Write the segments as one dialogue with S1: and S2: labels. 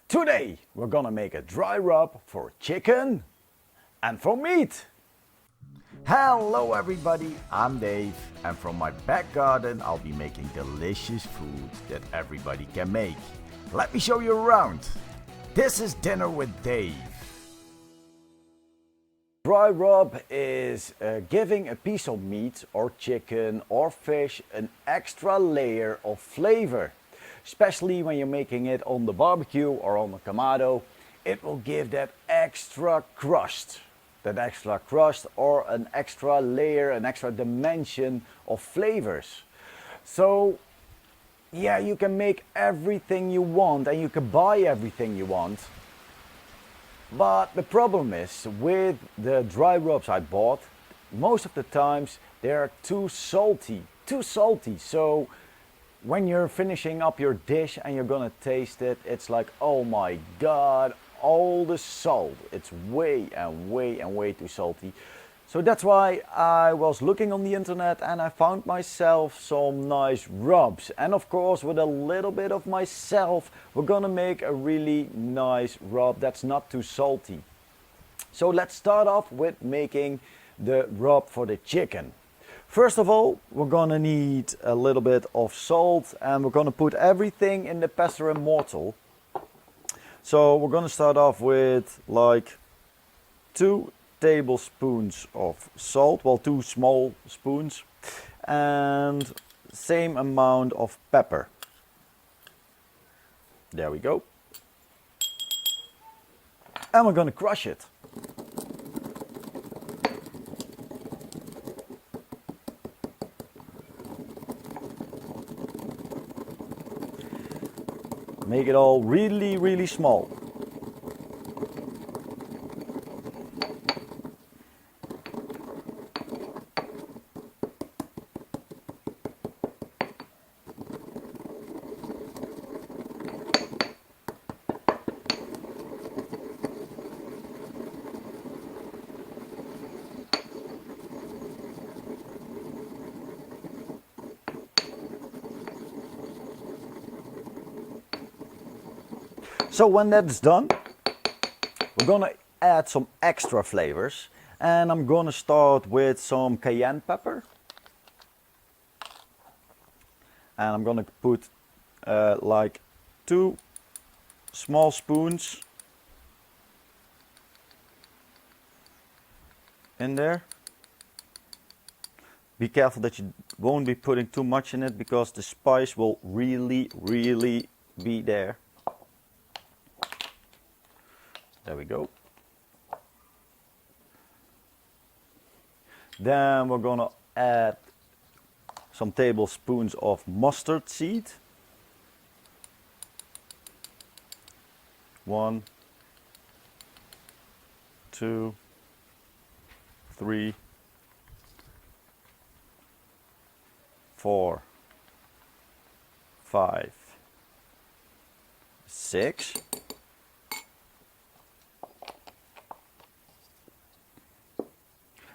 S1: Today we're gonna make a dry rub for chicken and for meat. Hello everybody, I'm Dave and from my back garden I'll be making delicious food that everybody can make. Let me show you around. This is Dinner with Dave. Dry rub is giving a piece of meat or chicken or fish an extra layer of flavor. Especially when you're making it on the barbecue or on the Kamado, it will give that extra crust. Or an extra layer, an extra dimension of flavors. So yeah, you can make everything you want and you can buy everything you want. But the problem is with the dry rubs I bought, most of the times they're too salty. So when you're finishing up your dish and you're gonna taste it, it's like, oh my god, all the salt. It's way too salty. So that's why I was looking on the internet and I found myself some nice rubs. And of course, with a little bit of myself, we're gonna make a really nice rub that's not too salty. So let's start off with making the rub for the chicken. First of all, we're gonna need a little bit of salt and we're gonna put everything in the pestle and mortar. So we're gonna start off with like 2 tablespoons of salt, well 2 small spoons, and same amount of pepper. There we go. And we're gonna crush it. Make it all really small. So when that's done, we're gonna add some extra flavors, and I'm gonna start with some cayenne pepper, and I'm gonna put like 2 small spoons in there. Be careful that you won't be putting too much in it because the spice will really be there. There we go. Then we're gonna add some tablespoons of mustard seed. 1, 2, 3, 4, 5, 6.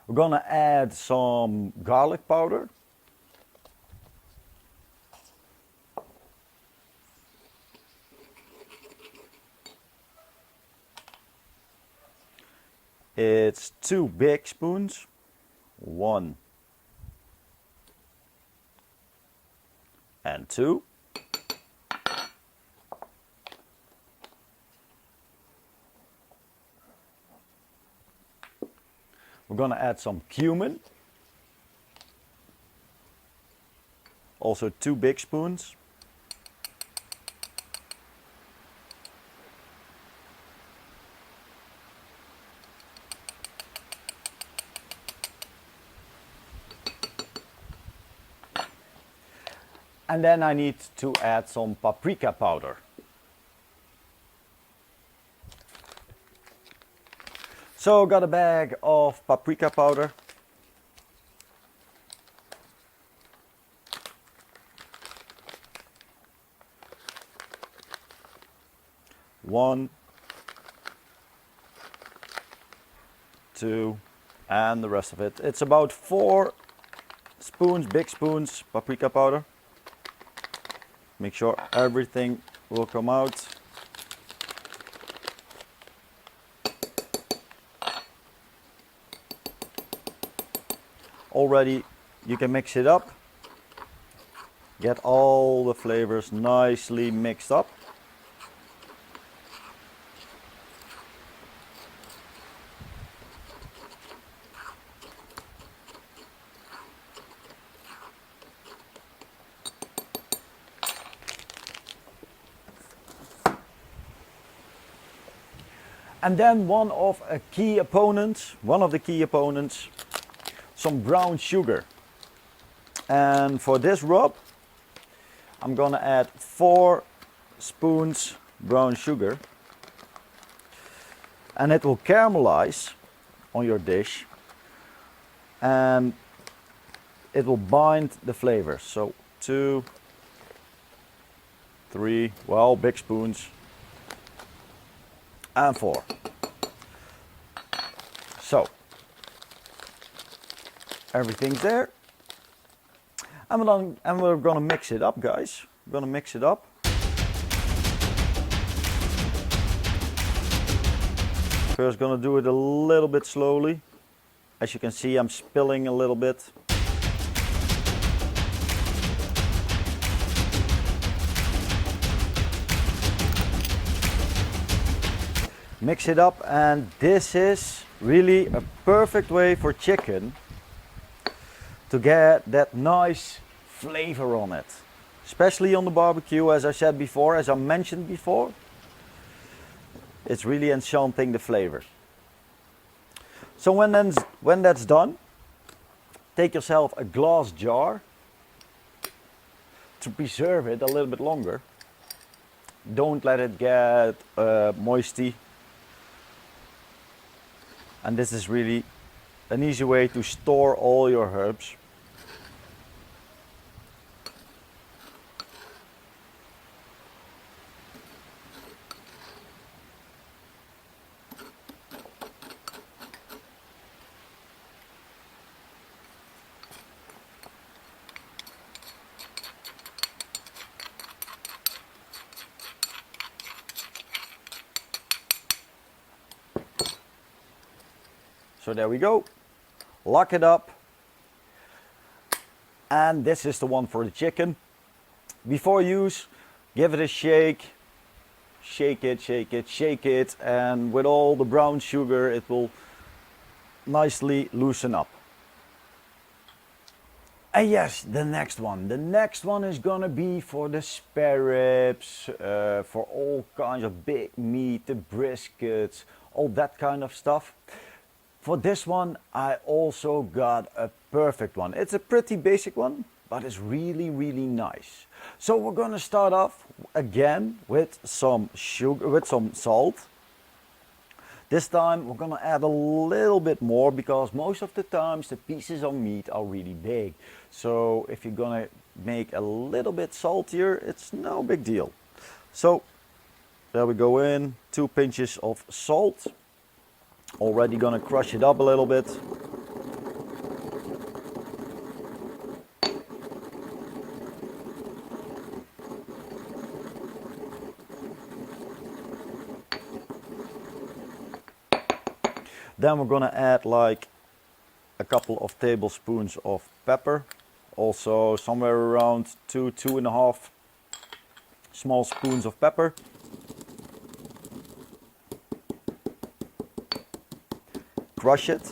S1: We're gonna add some garlic powder. It's 2 big spoons. 1 and 2. We're gonna add some cumin. Also 2 big spoons. And then I need to add some paprika powder. So got a bag of paprika powder. One, 2, and the rest of it. It's about 4 spoons, big spoons, paprika powder. Make sure everything will come out. already you can mix it up. Get all the flavors nicely mixed up. And then one of the key opponents, some brown sugar. And for this rub, I'm gonna add 4 spoons brown sugar. And it will caramelize on your dish. And it will bind the flavors. So 2, 3, well, big spoons. And 4. So everything's there, and we're gonna mix it up, guys. We're gonna mix it up. First, gonna do it a little bit slowly. As you can see, I'm spilling a little bit. Mix it up, and this is really a perfect way for chicken to get that nice flavor on it. Especially on the barbecue, as I said before, as I mentioned before. It's really enchanting the flavor. So when that's done, take yourself a glass jar to preserve it a little bit longer. Don't let it get moisty. And this is really an easy way to store all your herbs. So there we go. Lock it up. And this is the one for the chicken. Before use, give it a shake. Shake it, shake it, shake it. And with all the brown sugar, it will nicely loosen up. And yes, the next one. The next one is gonna be for the spare ribs, for all kinds of big meat, the briskets, all that kind of stuff. For this one, I also got a perfect one. It's a pretty basic one, but it's really, really nice. So we're gonna start off again with some sugar, with some salt. This time we're gonna add a little bit more because most of the times the pieces of meat are really big. So if you're gonna make a little bit saltier, it's no big deal. So there we go in, 2 pinches of salt. Already gonna crush it up a little bit. Then we're gonna add like a couple of tablespoons of pepper. Also somewhere around 2.5 small spoons of pepper. Crush it.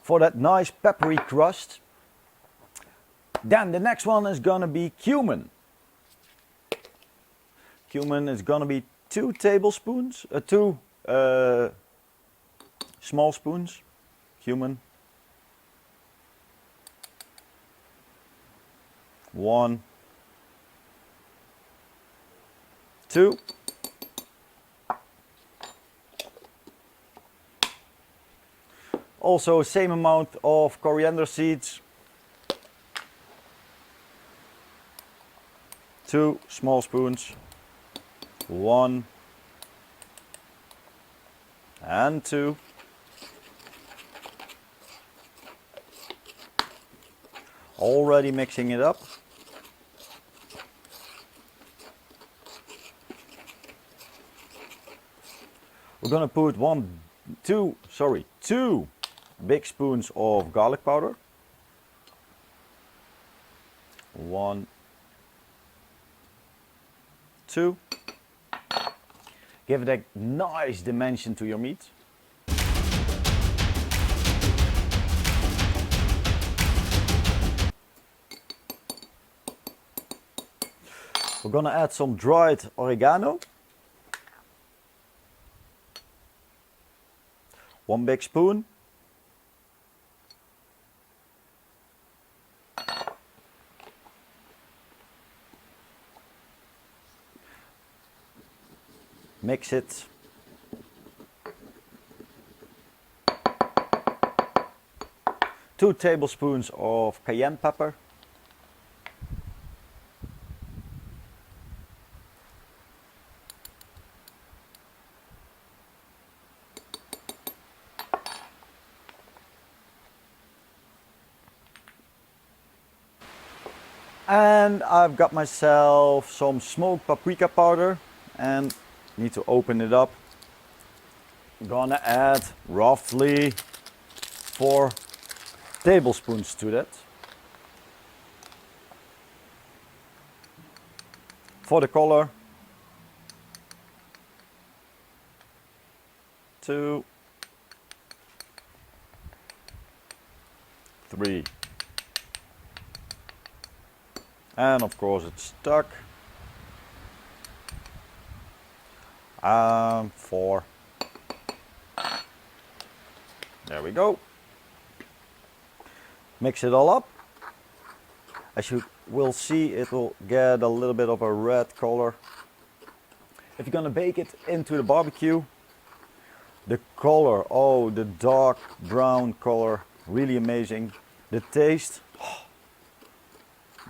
S1: For that nice peppery crust. Then the next one is gonna be cumin. Cumin is gonna be 2 tablespoons, 2 small spoons, cumin. 1, 2. Also same amount of coriander seeds. 2 small spoons. 1 and 2. Already mixing it up. We're gonna put two big spoons of garlic powder. 1, 2. Give it a nice dimension to your meat. We're gonna add some dried oregano. 1 big spoon. Mix it. Two tablespoons of cayenne pepper. And I've got myself some smoked paprika powder and need to open it up. I'm gonna add roughly 4 tablespoons to that. For the color. 2, 3. And of course it's stuck. 4. There we go. Mix it all up. As you will see, it will get a little bit of a red color. If you're gonna bake it into the barbecue, the color, oh, the dark brown color, really amazing. The taste, oh,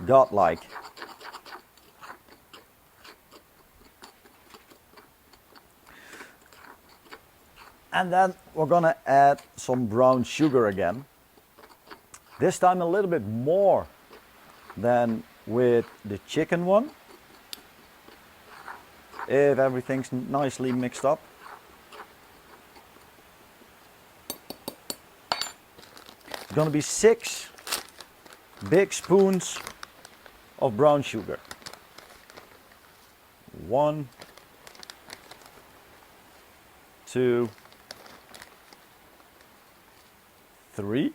S1: godlike. And then we're gonna add some brown sugar again. This time a little bit more than with the chicken one. If everything's nicely mixed up. It's gonna be 6 big spoons of brown sugar. 1, 2, 3.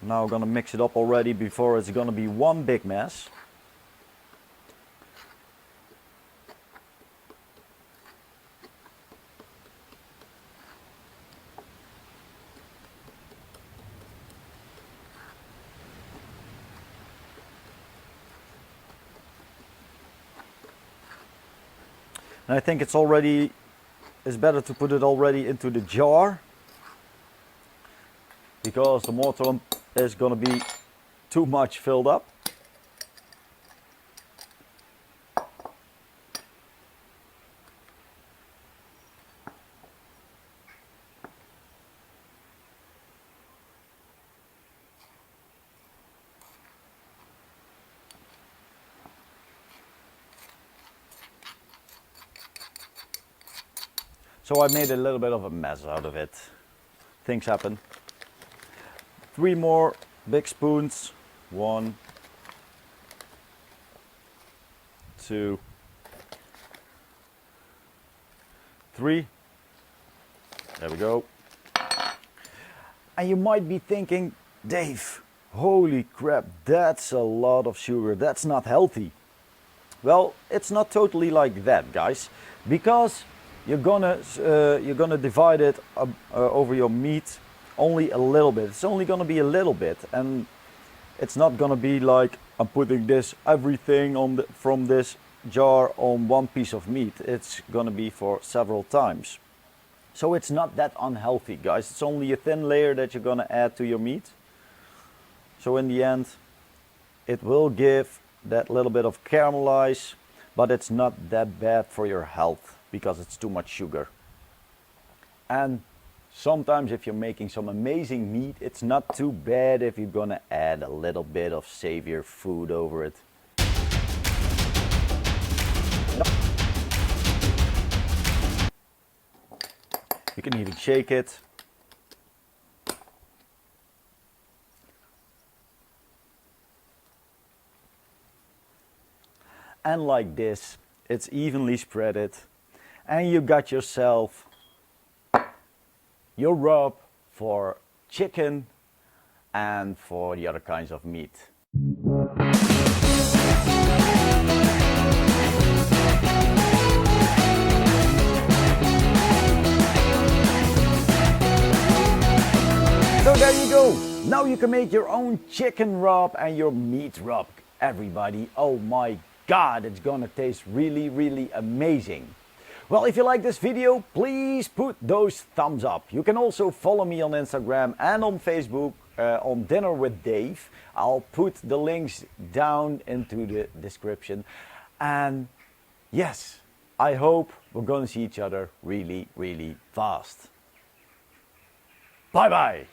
S1: Now we're gonna mix it up already before it's gonna be one big mess. And I think it's better to put it already into the jar, because the mortar is going to be too much filled up. So I made a little bit of a mess out of it. Things happen. 3 more big spoons. 1, 2, 3. There we go. And you might be thinking, Dave, holy crap, that's a lot of sugar. That's not healthy. Well, it's not totally like that, guys, because you're gonna divide it over your meat only a little bit. It's only gonna be a little bit, and it's not gonna be like I'm putting everything from this jar on one piece of meat. It's gonna be for several times. So it's not that unhealthy, guys. It's only a thin layer that you're gonna add to your meat. So in the end, it will give that little bit of caramelize, but it's not that bad for your health because it's too much sugar. And Sometimes if you're making some amazing meat, it's not too bad if you're gonna add a little bit of savory food over it. You can even shake it. And like this, it's evenly spreaded, and you got yourself your rub for chicken and for the other kinds of meat. So there you go. Now you can make your own chicken rub and your meat rub, everybody. Oh my God, it's gonna taste really, really amazing. Well, if you like this video, please put those thumbs up. You can also follow me on Instagram and on Facebook on Dinner with Dave. I'll put the links down into the description. And yes, I hope we're gonna see each other really, really fast. Bye bye.